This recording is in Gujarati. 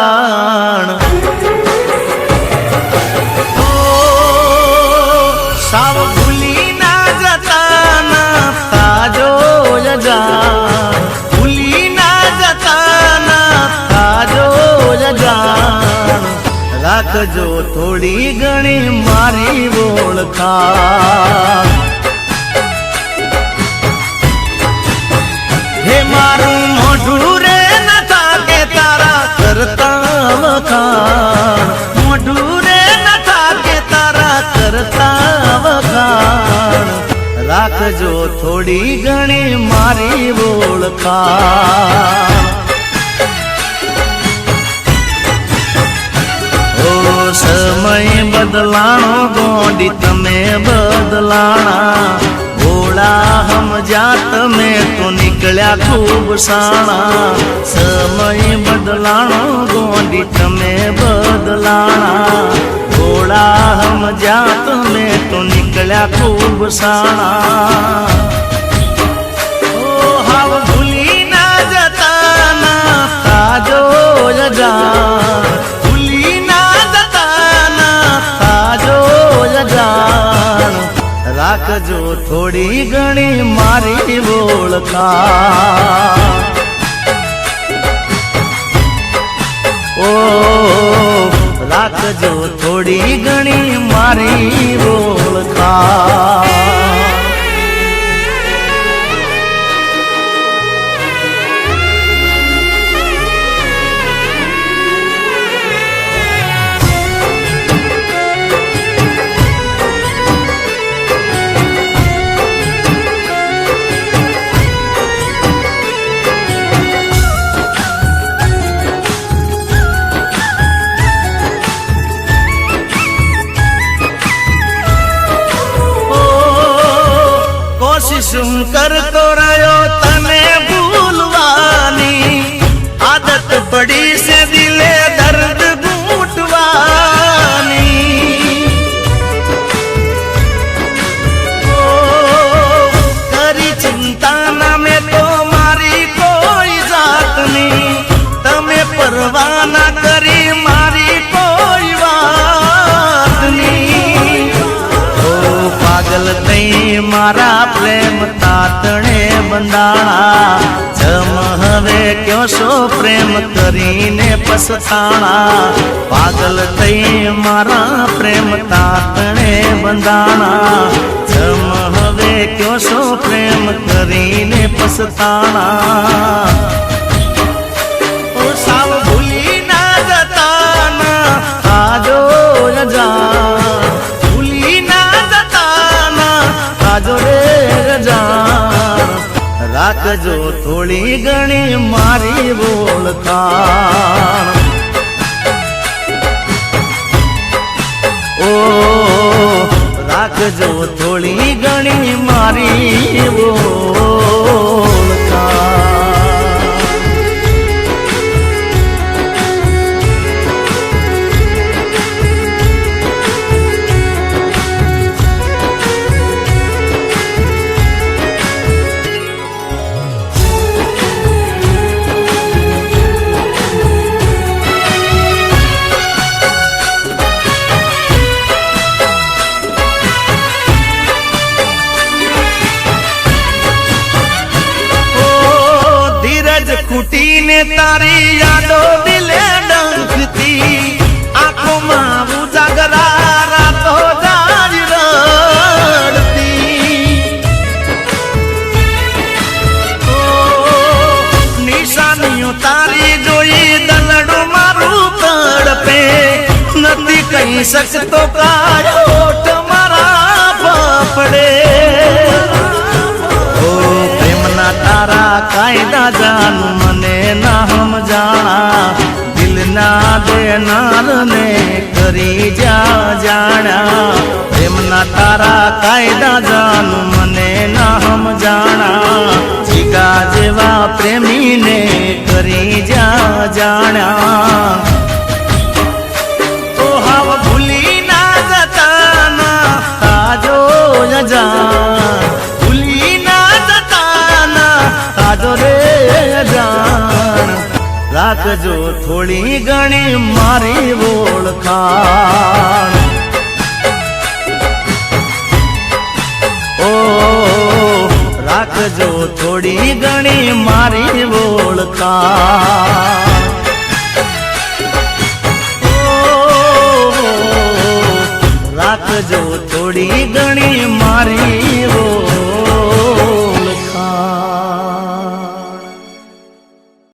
જાણ સાવ ભૂલી ના જતા ના તાજો જાણ ભૂલી ના જતા ના તાજો જાણ રાખજો થોડી ઘણી મારી ઓળખાણ હે મારું મોઢું રે નથા કે તારા કરતા વખાણ મોઢું રે નથા કે તારા કરતા વખાણ રાખજો થોડી ઘણી મારી ઓળખાણ ઓ સમય બદલાણો ગોંડી તમે બદલાણા ભોળા સમજ્યા તમે તો નીકળ્યા ખૂબ સાણા સમય બદલાણો ગોંડી તમે બદલાણા ભોળા સમજ્યા તમે તો નીકળ્યા ખૂબ સાણા ઓ હાવ ભૂલી ના જતા ના તાજો જાણ ભૂલી ના જતા ના તાજો જાણ રાખજો થોડી ઘણી મારી ઓળખાણ ઓ રાખજો થોડી ઘણી મારી ઓળખાણ કોશિશ કરતો રહ્યો તને ભૂલવાની આદત પડી છે દિલે દર્દ ઘૂંટવાની કરી ચિંતા ના મેં તો મારી કોઈ જાતની તમે પરવા ના કરી મારી કોઈ વાતની ઓ પાગલ થઈ મારા પ્રેમ તાતણે બંધાણા જમ હવે કયો શો પ્રેમ કરીને પસતાણા પાગલ થઈ મારા પ્રેમ તાતણે બંધાણા જમ હવે કયો શો પ્રેમ કરીને પસતાણા ઓ સાવ ભૂલી ના જતા ના તાજો જાણ ભૂલી ના જતા ના તાજો રે જાણ રાખજો થોડી ઘણી મારી ઓળખાણ ઓ રાખજો થોડી ઘણી મારી ઓળખાણ ખૂટીને તારી યાદો દિલે ડંખતી આંખોમાં ઉજાગરા રાતો જારી રડતી નિશાનીઓ તારી જોઈ દલડું મારું તડપે નથી કહી શકતો કાયો તમારા બાપડે તારા કાયદા જાનું મને ના સમજાણા દિલના દેનાર ને કરી જા જાણા પ્રેમના તારા કાયદા જાનું મને ના સમજાણા જીગા જેવા પ્રેમીને કરી જા જાણા તો હાવ ભૂલી ના જતા ના તાજો જાણ ભૂલી ના જતા ના તાજો રે જાણ રાખજો થોડી ઘણી મારી ઓળખાણ. ઓ રાખજો થોડી ઘણી મારી ઓળખાણ. રાખજો થોડી ઘણી મારી